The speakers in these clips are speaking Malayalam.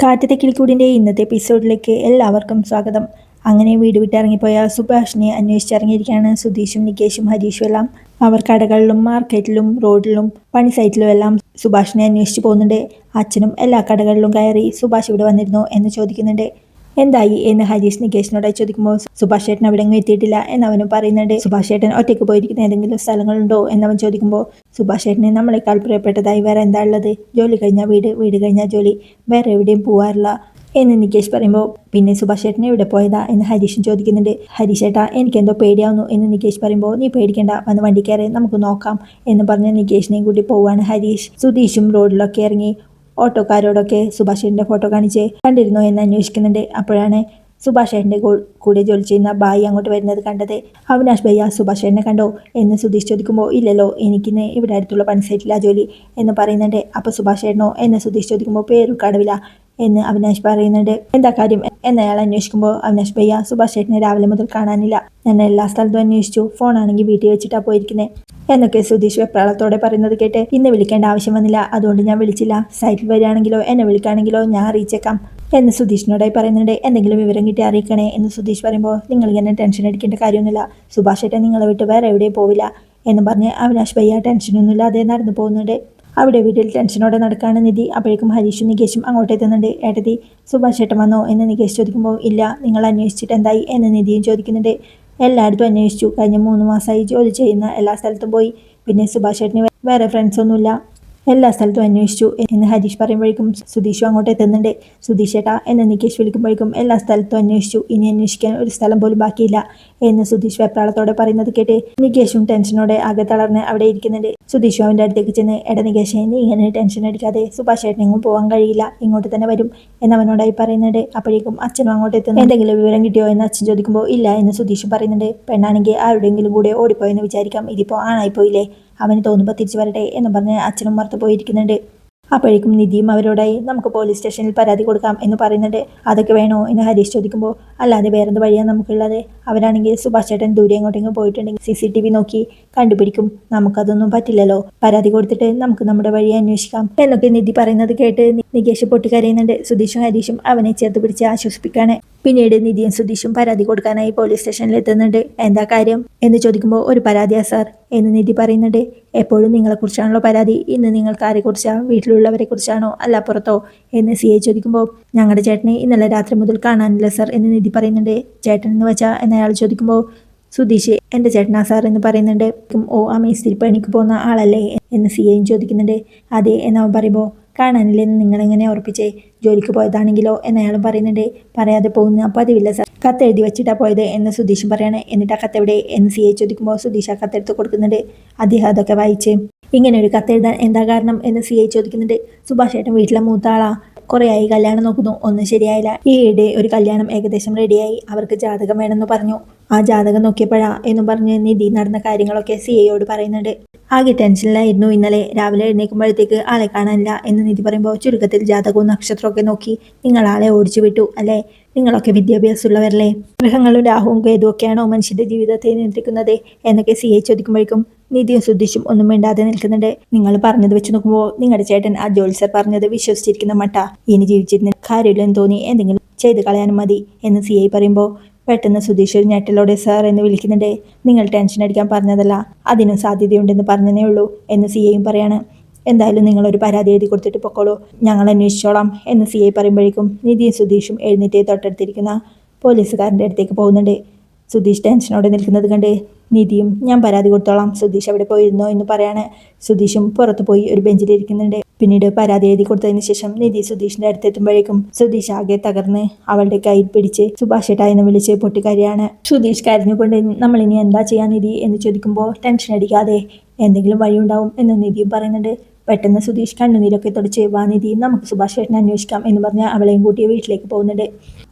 കാറ്റത്തെ കിളിക്കൂടിൻ്റെ ഇന്നത്തെ എപ്പിസോഡിലേക്ക് എല്ലാവർക്കും സ്വാഗതം. അങ്ങനെ വീട് വിട്ടിറങ്ങിപ്പോയ സുഭാഷിനെ അന്വേഷിച്ചിറങ്ങിയിരിക്കുകയാണ് സുധീഷും നികേഷും ഹരീഷും എല്ലാം. അവർ കടകളിലും മാർക്കറ്റിലും റോഡിലും പണി സൈറ്റിലും എല്ലാം സുഭാഷിനെ അന്വേഷിച്ച് പോകുന്നുണ്ട്. അച്ഛനും എല്ലാ കടകളിലും കയറി സുഭാഷ് ഇവിടെ വന്നിരുന്നോ എന്ന് ചോദിക്കുന്നുണ്ട്. എന്തായി എന്ന് ഹരീഷ് നികേഷിനോടായി ചോദിക്കുമ്പോൾ സുഭാഷ് ചേട്ടൻ അവിടെ എങ്ങും എത്തിയിട്ടില്ല എന്നവനും പറയുന്നുണ്ട്. സുഭാഷ് ചേട്ടൻ ഒറ്റയ്ക്ക് പോയിരിക്കുന്ന ഏതെങ്കിലും സ്ഥലങ്ങളുണ്ടോ എന്നവൻ ചോദിക്കുമ്പോൾ സുഭാഷ് ചേട്ടന് നമ്മളെക്കാൾ പ്രിയപ്പെട്ടതായി വേറെ എന്താ ഉള്ളത്? ജോലി കഴിഞ്ഞാൽ വീട്, വീട് കഴിഞ്ഞാൽ ജോലി, വേറെ എവിടെയും പോവാറില്ല എന്ന് നികേഷ് പറയുമ്പോൾ പിന്നെ സുഭാഷ് ചേട്ടൻ എവിടെ പോയതാ എന്ന് ഹരീഷും ചോദിക്കുന്നുണ്ട്. ഹരീഷ് ചേട്ടാ എനിക്കെന്തോ പേടിയാവുന്നു എന്ന് നികേഷ് പറയുമ്പോൾ നീ പേടിക്കേണ്ട, വന്ന് വണ്ടി കയറി നമുക്ക് നോക്കാം എന്ന് പറഞ്ഞ് നികേഷിനെയും കൂട്ടി പോവാണ് ഹരീഷ്. സുധീഷും റോഡിലൊക്കെ ഇറങ്ങി ഓട്ടോക്കാരോടൊക്കെ സുഭാഷ് ചേട്ടൻ്റെ ഫോട്ടോ കാണിച്ച് കണ്ടിരുന്നോ എന്ന് അന്വേഷിക്കുന്നുണ്ട്. അപ്പോഴാണ് സുഭാഷ് ചേട്ടൻ്റെ കൂടെ ജോലി ചെയ്യുന്ന ബായി അങ്ങോട്ട് വരുന്നത് കണ്ടത്. അവിനാഷ് ഭയ്യ സുഭാഷ് ചേട്ടനെ കണ്ടോ എന്ന് സുധീഷ് ചോദിക്കുമ്പോൾ ഇല്ലല്ലോ, എനിക്കിന്ന് ഇവിടെ അടുത്തുള്ള പണിസൈറ്റില്ല ജോലി എന്ന് പറയുന്നുണ്ട്. അപ്പോൾ സുഭാഷ് ചേട്ടനോ എന്ന് സുധീഷ് ചോദിക്കുമ്പോൾ പേരുക്കടവില എന്ന് അവിനാഷ് പറയുന്നുണ്ട്. എന്താ കാര്യം എന്നയാൾ അന്വേഷിക്കുമ്പോൾ അവിനാഷ് ഭയ്യ സുഭാഷ് ചേട്ടനെ രാവിലെ മുതൽ കാണാനില്ല, ഞാൻ എല്ലാ സ്ഥലത്തും അന്വേഷിച്ചു, ഫോണാണെങ്കിൽ വീട്ടിൽ വെച്ചിട്ടാണ് പോയിരിക്കുന്നത് എന്നൊക്കെ സുധീഷ് വെപ്രാളത്തോടെ പറയുന്നത് കേട്ട് ഇന്ന് വിളിക്കേണ്ട ആവശ്യം വന്നില്ല, അതുകൊണ്ട് ഞാൻ വിളിച്ചില്ല, സൈറ്റിൽ വരികയാണെങ്കിലോ എന്നെ വിളിക്കുകയാണെങ്കിലോ ഞാൻ അറിയിച്ചേക്കാം എന്ന് സുധീഷിനോടായി പറയുന്നുണ്ട്. എന്തെങ്കിലും വിവരം കിട്ടി അറിയിക്കണേ എന്ന് സുധീഷ് പറയുമ്പോൾ നിങ്ങൾ ഇങ്ങനെ ടെൻഷൻ അടിക്കേണ്ട കാര്യമൊന്നുമില്ല, സുഭാഷ് ചേട്ടൻ നിങ്ങളെ വിട്ട് വേറെ എവിടെയും പോവില്ല എന്ന് പറഞ്ഞ് അവിനാഷ് ഭയ്യ ടെൻഷനൊന്നുമില്ലാതെ നടന്നു പോകുന്നുണ്ട്. അവിടെ വീട്ടിൽ ടെൻഷനോടെ നടക്കാണ് നിധി. അപ്പോഴേക്കും ഹരീഷും നികേഷും അങ്ങോട്ട് എത്തുന്നുണ്ട്. ഏട്ടത്തി സുഭാഷ് ചേട്ടൻ വന്നോ എന്ന് നികേഷ് ചോദിക്കുമ്പോൾ ഇല്ല, നിങ്ങൾ അന്വേഷിച്ചിട്ട് എന്തായി എന്ന് നിധിയും ചോദിക്കുന്നുണ്ട്. എല്ലായിടത്തും അന്വേഷിച്ചു, കഴിഞ്ഞ 3 മാസമായി ജോലി ചെയ്യുന്ന എല്ലാ സ്ഥലത്തും പോയി, പിന്നെ സുഭാഷ് ചേട്ടന് വേറെ ഫ്രണ്ട്സൊന്നുമില്ല, എല്ലാ സ്ഥലത്തും അന്വേഷിച്ചു എന്ന് ഹരീഷ് പറയുമ്പോഴേക്കും സുധീഷും അങ്ങോട്ട് എത്തുന്നുണ്ട്. സുധീഷ് ചേട്ടാ എന്ന് നികേഷ് വിളിക്കുമ്പോഴേക്കും എല്ലാ സ്ഥലത്തും അന്വേഷിച്ചു, ഇനി അന്വേഷിക്കാൻ ഒരു സ്ഥലം പോലും ബാക്കിയില്ല എന്ന് സുധീഷ് വെപ്രാളത്തോടെ പറയുന്നത് കേട്ട് നികേഷും ടെൻഷനോടെ ആകെ തളർന്ന് അവിടെ ഇരിക്കുന്നുണ്ട്. സുധീഷും അവൻ്റെ അടുത്തേക്ക് ചെന്ന് എടാ നികേഷേ, നീ ഇങ്ങനെ ടെൻഷൻ അടിക്കാതെ, സുഭാഷ് ചേട്ടനെങ്ങും പോകാൻ കഴിയില്ല, ഇങ്ങോട്ട് തന്നെ വരും എന്നവനോടായി പറയുന്നുണ്ട്. അപ്പോഴേക്കും അച്ഛനും അങ്ങോട്ട് എത്തുന്നു. എന്തെങ്കിലും വിവരം കിട്ടിയോ എന്ന് അച്ഛൻ ചോദിക്കുമ്പോൾ ഇല്ല എന്ന് സുധീഷും പറയുന്നുണ്ട്. പെണ്ണാണെങ്കിൽ ആരുടെയെങ്കിലും കൂടെ ഓടിപ്പോയെന്ന് വിചാരിക്കാം, ഇതിപ്പോൾ ആണായിപ്പോയില്ലേ, അവന് തോന്നുമ്പോൾ തിരിച്ചു വരട്ടെ എന്ന് പറഞ്ഞ് അച്ഛനും മറുത്തു പോയിരിക്കുന്നുണ്ട്. അപ്പോഴേക്കും നിധിയും അവരോടായി നമുക്ക് പോലീസ് സ്റ്റേഷനിൽ പരാതി കൊടുക്കാം എന്ന് പറയുന്നുണ്ട്. അതൊക്കെ വേണോ എന്ന് ഹരീഷ് ചോദിക്കുമ്പോൾ അല്ലാതെ വേറെന്ത് വഴിയാണ് നമുക്കുള്ളത്? അവരാണെങ്കിൽ സുഭാഷ് ചേട്ടൻ ദൂരെ എങ്ങോട്ടെങ്കിലും പോയിട്ടുണ്ടെങ്കിൽ CCTV നോക്കി കണ്ടുപിടിക്കും, നമുക്കതൊന്നും പറ്റില്ലല്ലോ, പരാതി കൊടുത്തിട്ട് നമുക്ക് നമ്മുടെ വഴി അന്വേഷിക്കാം എന്നൊക്കെ നിധി പറയുന്നത് കേട്ട് നികേഷ് പൊട്ടിക്കരയുന്നുണ്ട്. സുധീഷും ഹരീഷും അവനെ ചേർത്ത് പിടിച്ച് ആശ്വസിപ്പിക്കാണ്. പിന്നീട് നിധിയും സുധീഷും പരാതി കൊടുക്കാനായി പോലീസ് സ്റ്റേഷനിൽ എത്തുന്നുണ്ട്. എന്താ കാര്യം എന്ന് ചോദിക്കുമ്പോൾ ഒരു പരാതിയാ സാർ എന്ന് നിധി പറയുന്നുണ്ട്. എപ്പോഴും നിങ്ങളെക്കുറിച്ചാണല്ലോ പരാതി, ഇന്ന് നിങ്ങൾക്ക് ആരെക്കുറിച്ചാണ്, വീട്ടിലുള്ളവരെ കുറിച്ചാണോ അല്ല പുറത്തോ എന്ന് CI ചോദിക്കുമ്പോൾ ഞങ്ങളുടെ ചേട്ടനെ ഇന്നലെ രാത്രി മുതൽ കാണാനില്ല സാർ എന്ന് നിധി പറയുന്നുണ്ട്. ചേട്ടൻ എന്ന് വെച്ചാൽ എന്നയാൾ ചോദിക്കുമ്പോൾ സുധീഷ് എൻ്റെ ചേട്ടനാ സാർ എന്ന് പറയുന്നുണ്ട്. ഓ ആ മേസ്തിരി പണിക്ക് പോകുന്ന ആളല്ലേ എന്ന് CIയും ചോദിക്കുന്നുണ്ട്. അതെ എന്നവൻ പറയുമ്പോൾ കാണാനില്ലെന്ന് നിങ്ങളെങ്ങനെ ഉറപ്പിച്ചേ, ജോലിക്ക് പോയതാണെങ്കിലോ എന്നയാളും പറയുന്നുണ്ട്. പറയാതെ പോകുന്ന പതിവില്ല സാർ, കത്ത് എഴുതി വെച്ചിട്ടാ പോയത് എന്ന് സുധീഷും പറയണേ. എന്നിട്ട് ആ കത്തെവിടെ എന്ന് CI ചോദിക്കുമ്പോൾ സുധീഷ് ആ കത്തെടുത്ത് കൊടുക്കുന്നുണ്ട്. അദ്ദേഹം അതൊക്കെ വായിച്ച് ഇങ്ങനെ ഒരു കത്തെഴുതാൻ എന്താ കാരണം എന്ന് CI ചോദിക്കുന്നുണ്ട്. സുഭാഷ് ചേട്ടൻ വീട്ടിലെ മൂത്ത ആളാ, കുറേ ആയി കല്യാണം നോക്കുന്നു, ഒന്നും ശരിയായില്ല, ഈയിടെ ഒരു കല്യാണം ഏകദേശം റെഡിയായി, അവർക്ക് ജാതകം വേണമെന്ന് പറഞ്ഞു, ആ ജാതകം നോക്കിയപ്പോഴാ എന്നും പറഞ്ഞ് നിധി നടന്ന കാര്യങ്ങളൊക്കെ CIയോട് പറയുന്നുണ്ട്. ആകെ ടെൻഷനിലായിരുന്നു ഇന്നലെ, രാവിലെ എഴുന്നേൽക്കുമ്പോഴത്തേക്ക് ആളെ കാണാനില്ല എന്ന് നിധി പറയുമ്പോൾ ചുരുക്കത്തിൽ ജാതകവും നക്ഷത്രമൊക്കെ നോക്കി നിങ്ങൾ ആളെ ഓടിച്ചു വിട്ടു അല്ലേ, നിങ്ങളൊക്കെ വിദ്യാഭ്യാസമുള്ളവരല്ലേ, ഗ്രഹങ്ങളും രാഹുവും കേതുവും ഒക്കെയാണോ മനുഷ്യന്റെ ജീവിതത്തെ നിയന്ത്രിക്കുന്നത് എന്നൊക്കെ CI ചോദിക്കുമ്പോഴേക്കും നിധിയും സുധീഷും ഒന്നും മിണ്ടാതെ നിൽക്കുന്നുണ്ട്. നിങ്ങൾ പറഞ്ഞത് വെച്ച് നോക്കുമ്പോൾ നിങ്ങളുടെ ചേട്ടൻ ആ ജോത്സ്യർ പറഞ്ഞത് വിശ്വസിച്ചിരിക്കുന്ന മട്ട, ഇനി ജീവിച്ചിരുന്ന കാര്യമില്ലെന്ന് തോന്നി എന്തെങ്കിലും ചെയ്ത് കളയാനും മതി എന്ന് CI പറയുമ്പോൾ പെട്ടെന്ന് സുധീഷ് ഒരു ഞെട്ടലോടെ സാർ എന്ന് വിളിക്കുന്നുണ്ട്. നിങ്ങൾ ടെൻഷൻ അടിക്കാൻ പറഞ്ഞതല്ല, അതിനും സാധ്യതയുണ്ടെന്ന് പറഞ്ഞതേ ഉള്ളൂ എന്ന് CIയും പറയാണ്. എന്തായാലും നിങ്ങളൊരു പരാതി എഴുതി കൊടുത്തിട്ട് പൊക്കോളൂ, ഞങ്ങൾ അന്വേഷിച്ചോളാം എന്ന് CI പറയുമ്പോഴേക്കും നിധിയും സുധീഷും എഴുന്നേറ്റ് തൊട്ടടുത്തിരിക്കുന്ന പോലീസുകാരൻ്റെ അടുത്തേക്ക് പോകുന്നുണ്ട്. സുധീഷ് ടെൻഷനോടെ നിൽക്കുന്നത് കണ്ട് നിധിയും ഞാൻ പരാതി കൊടുത്തോളാം, സുധീഷ് അവിടെ പോയിരുന്നോ എന്ന് പറയാണ്. സുധീഷും പുറത്ത് പോയി ഒരു ബെഞ്ചിലിരിക്കുന്നുണ്ട്. പിന്നീട് പരാതി എഴുതി കൊടുത്തതിന് ശേഷം നിധി സുധീഷിന്റെ അടുത്തെത്തുമ്പോഴേക്കും സുധീഷ് ആകെ തകർന്ന് അവളുടെ കയ്യിൽ പിടിച്ച് സുഭാഷ് ഏട്ടാ എന്ന് വിളിച്ച് പൊട്ടിക്കരയാണ്. സുധീഷ് കരഞ്ഞുകൊണ്ട് നമ്മളിനി എന്താ ചെയ്യാൻ നിധി എന്ന് ചോദിക്കുമ്പോൾ ടെൻഷൻ അടിക്കാതെ എന്തെങ്കിലും വഴിയുണ്ടാവും എന്ന് നിധിയും പറയുന്നുണ്ട്. പെട്ടെന്ന് സുധീഷ് കണ്ണുനീരൊക്കെ തുടച്ച് വാ നിധി നമുക്ക് സുഭാഷ് ചേട്ടനെ അന്വേഷിക്കാം എന്ന് പറഞ്ഞ് അവളെയും കൂട്ടി വീട്ടിലേക്ക് പോകുന്നുണ്ട്.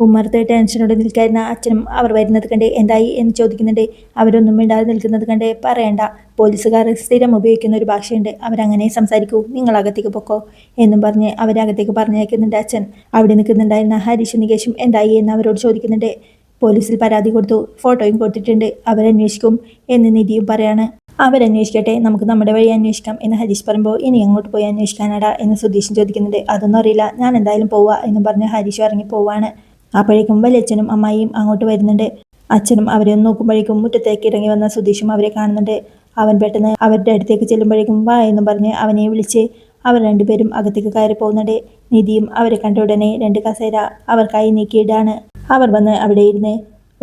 ഉമ്മറത്തെ ടെൻഷനോടെ നിൽക്കായിരുന്ന അച്ഛനും അവർ വരുന്നത് കണ്ട് എന്തായി എന്ന് ചോദിക്കുന്നുണ്ട്. അവരൊന്നും മിണ്ടാതെ നിൽക്കുന്നത് കണ്ട് പറയണ്ട, പോലീസുകാർ സ്ഥിരം ഉപയോഗിക്കുന്ന ഒരു ഭാഷയുണ്ട്, അവരങ്ങനെ സംസാരിക്കൂ, നിങ്ങളകത്തേക്ക് പൊക്കോ എന്നും പറഞ്ഞ് അവരകത്തേക്ക് പറഞ്ഞയക്കുന്നുണ്ട് അച്ഛൻ. അവിടെ നിൽക്കുന്നുണ്ടായിരുന്ന ഹരീഷും നികേഷും എന്തായി എന്ന് അവരോട് ചോദിക്കുന്നുണ്ട്. പോലീസിൽ പരാതി കൊടുത്തു, ഫോട്ടോയും കൊടുത്തിട്ടുണ്ട്, അവരന്വേഷിക്കും എന്ന് നിധിയും പറയാണ്. അവരന്വേഷിക്കട്ടെ, നമുക്ക് നമ്മുടെ വഴി അന്വേഷിക്കാം എന്ന് ഹരീഷ് പറയുമ്പോൾ ഇനി അങ്ങോട്ട് പോയി അന്വേഷിക്കാനാടാ എന്ന് സുധീഷൻ ചോദിക്കുന്നുണ്ട്. അതൊന്നും അറിയില്ല, ഞാൻ എന്തായാലും പോവാ എന്ന് പറഞ്ഞ് ഹരീഷ് ഇറങ്ങി പോവാണ്. അപ്പോഴേക്കും വലിയച്ഛനും അമ്മായിയും അങ്ങോട്ട് വരുന്നുണ്ട്. അച്ഛനും അവരെ ഒന്ന് നോക്കുമ്പോഴേക്കും മുറ്റത്തേക്ക് ഇറങ്ങി വന്ന സുധീഷും അവരെ കാണുന്നുണ്ട്. അവൻ പെട്ടെന്ന് അവരുടെ അടുത്തേക്ക് ചെല്ലുമ്പോഴേക്കും വാ എന്നും പറഞ്ഞ് അവനെ വിളിച്ച് അവർ രണ്ടുപേരും അകത്തേക്ക് കയറി പോകുന്നുണ്ട്. നിധിയും അവരെ കണ്ട ഉടനെ 2 കസേര അവർക്കായി നീക്കിയിടാണ്. അവർ വന്ന് അവിടെ ഇരുന്ന്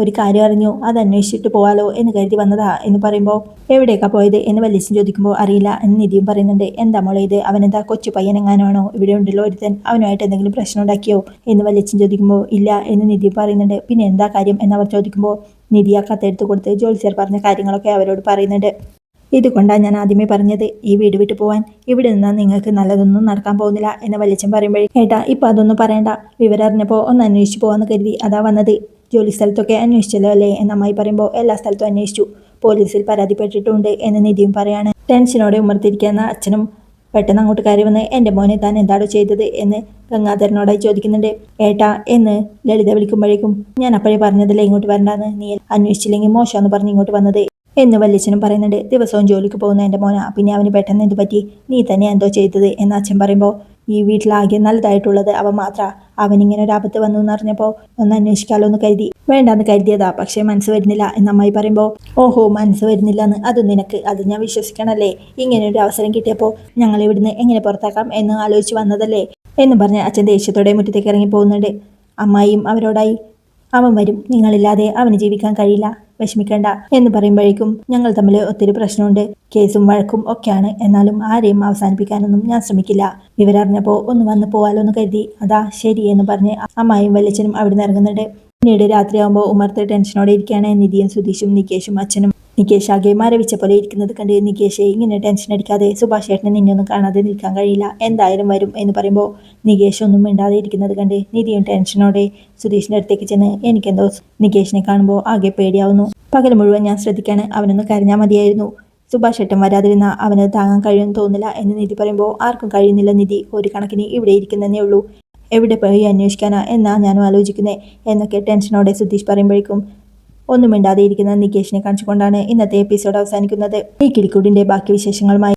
ഒരു കാര്യം അറിഞ്ഞു, അത് അന്വേഷിച്ചിട്ട് പോവാലോ എന്ന് കരുതി വന്നതാ എന്ന് പറയുമ്പോൾ എവിടേക്കാ പോയത് എന്ന് വലിയച്ഛൻ ചോദിക്കുമ്പോൾ അറിയില്ല എന്ന് നിധിയും പറയുന്നുണ്ട്. എന്താ മോളെ ഇത്, അവനെന്താ കൊച്ചു പയ്യനെങ്ങാനാണോ, ഇവിടെ ഉണ്ടല്ലോ ഒരുത്തൻ, അവനുമായിട്ട് എന്തെങ്കിലും പ്രശ്നം ഉണ്ടാക്കിയോ എന്ന് വലിയച്ഛൻ ചോദിക്കുമ്പോൾ ഇല്ല എന്ന് നിധി പറയുന്നുണ്ട്. പിന്നെ എന്താ കാര്യം എന്നവർ ചോദിക്കുമ്പോൾ നിധി ആ കത്തെടുത്ത് കൊടുത്ത് ജോത്സ്യർ പറഞ്ഞ കാര്യങ്ങളൊക്കെ അവരോട് പറയുന്നുണ്ട്. ഇതുകൊണ്ടാണ് ഞാൻ ആദ്യമേ പറഞ്ഞത് ഈ വീട് വിട്ടു പോവാൻ, ഇവിടെ നിന്നാൽ നിങ്ങൾക്ക് നല്ലതൊന്നും നടക്കാൻ പോകുന്നില്ല എന്ന് വലിയച്ഛൻ പറയുമ്പോഴേ ഏട്ടാ ഇപ്പം അതൊന്നും പറയണ്ട, വിവരം അറിഞ്ഞപ്പോൾ ഒന്ന് അന്വേഷിച്ച് പോകാമെന്ന് കരുതി അതാ വന്നത്. ജോലി സ്ഥലത്തൊക്കെ അന്വേഷിച്ചല്ലോ അല്ലേ എന്ന് അമ്മായി പറയുമ്പോൾ എല്ലാ സ്ഥലത്തും അന്വേഷിച്ചു, പോലീസിൽ പരാതിപ്പെട്ടിട്ടുണ്ട് എന്ന് നിധിയും പറയാണ്. ടെൻഷനോടെ ഉമ്മർത്തിരിക്കുന്ന അച്ഛനും പെട്ടെന്ന് അങ്ങോട്ട് കയറി വന്ന് എൻ്റെ മോനെ താൻ എന്താണോ ചെയ്തത് എന്ന് ഗംഗാധരനോടായി ചോദിക്കുന്നുണ്ട്. ഏട്ടാ എന്ന് ലളിത വിളിക്കുമ്പോഴേക്കും ഞാൻ അപ്പോഴേ പറഞ്ഞതല്ലേ ഇങ്ങോട്ട് വരണ്ടാന്ന്, നീ അന്വേഷിച്ചില്ലെങ്കിൽ മോശമെന്ന് പറഞ്ഞ് ഇങ്ങോട്ട് വന്നത് എന്ന് വല്യച്ഛനും പറയുന്നുണ്ട്. ദിവസവും ജോലിക്ക് പോകുന്ന എൻ്റെ മോനാ, പിന്നെ അവന് പെട്ടെന്ന് എന്ത് പറ്റി, നീ തന്നെ എന്തോ ചെയ്തത് എന്ന് അച്ഛൻ പറയുമ്പോൾ ഈ വീട്ടിലാകെ നല്ലതായിട്ടുള്ളത് അവൻ മാത്രാ, അവനിങ്ങനെ ഒരു ആപത്ത് വന്നു എന്നറിഞ്ഞപ്പോൾ ഒന്ന് അന്വേഷിക്കാലോ എന്ന് കരുതി, വേണ്ടാന്ന് കരുതിയതാ, പക്ഷേ മനസ്സ് വരുന്നില്ല എന്ന് അമ്മായി പറയുമ്പോൾ ഓഹോ മനസ്സ് വരുന്നില്ലെന്ന്, അത് നിനക്ക്, അത് ഞാൻ വിശ്വസിക്കണല്ലേ, ഇങ്ങനെ ഒരു അവസരം കിട്ടിയപ്പോൾ ഞങ്ങൾ ഇവിടുന്ന് എങ്ങനെ പുറത്താക്കാം എന്ന് ആലോചിച്ച് വന്നതല്ലേ എന്ന് പറഞ്ഞ് അച്ഛൻ ദേഷ്യത്തോടെ മുറ്റത്തേക്ക് ഇറങ്ങി പോകുന്നുണ്ട്. അമ്മായിയും അവരോടായി അവൻ വരും, നിങ്ങളില്ലാതെ അവന് ജീവിക്കാൻ കഴിയില്ല, വിഷമിക്കണ്ട എന്ന് പറയുമ്പോഴേക്കും ഞങ്ങൾ തമ്മിൽ ഒത്തിരി പ്രശ്നമുണ്ട്, കേസും വഴക്കും ഒക്കെയാണ്, എന്നാലും ആരെയും അവസാനിപ്പിക്കാനൊന്നും ഞാൻ ശ്രമിക്കില്ല, വിവരറിഞ്ഞപ്പോൾ ഒന്ന് വന്ന് പോവാലോ എന്ന് കരുതി, അതാ ശരി എന്ന് പറഞ്ഞ് അമ്മായും വല്യച്ഛനും അവിടെ നിന്ന് ഇറങ്ങുന്നുണ്ട്. പിന്നീട് രാത്രിയാകുമ്പോൾ ഉമ്മർത്ത് ടെൻഷനോടെ ഇരിക്കുകയാണ്. നിധിയും സുധീഷും നികേഷും അച്ഛനും. നികേഷ് ആകെ മരവിച്ച പോലെ ഇരിക്കുന്നത് കണ്ട് നികേഷ് ഇങ്ങനെ ടെൻഷൻ അടിക്കാതെ, സുഭാഷ് ഏട്ടനെ നിന്നൊന്നും കാണാതെ നിൽക്കാൻ കഴിയില്ല, എന്തായാലും വരും എന്ന് പറയുമ്പോൾ നികേഷ് ഒന്നും മിണ്ടാതെ ഇരിക്കുന്നത് കണ്ട് നിധിയും ടെൻഷനോടെ സുധീഷിൻ്റെ അടുത്തേക്ക് ചെന്ന് എനിക്കെന്തോ നികേഷിനെ കാണുമ്പോൾ ആകെ പേടിയാവുന്നു, പകൽ മുഴുവൻ ഞാൻ ശ്രദ്ധിക്കാണ്, അവനൊന്ന് കരഞ്ഞാൽ മതിയായിരുന്നു, സുഭാഷ് ഏട്ടൻ വരാതിരുന്ന അവന് താങ്ങാൻ കഴിയുമെന്ന് തോന്നില്ല എന്ന് നിധി പറയുമ്പോൾ ആർക്കും കഴിയുന്നില്ല നിധി, ഒരു കണക്കിന് ഇവിടെ ഇരിക്കുന്നതേ ഉള്ളൂ, എവിടെ പോയി അന്വേഷിക്കാനാ എന്നാ ഞാനും ആലോചിക്കുന്നേ എന്നൊക്കെ ടെൻഷനോടെ സുധീഷ് പറയുമ്പോഴേക്കും ഒന്നും മിണ്ടാതെ ഇരിക്കുന്ന നികേഷിനെ കാണിച്ചുകൊണ്ടാണ് ഇന്നത്തെ എപ്പിസോഡ് അവസാനിക്കുന്നത്. ഈ കിളിക്കൂടിൻ്റെ ബാക്കി വിശേഷങ്ങളുമായി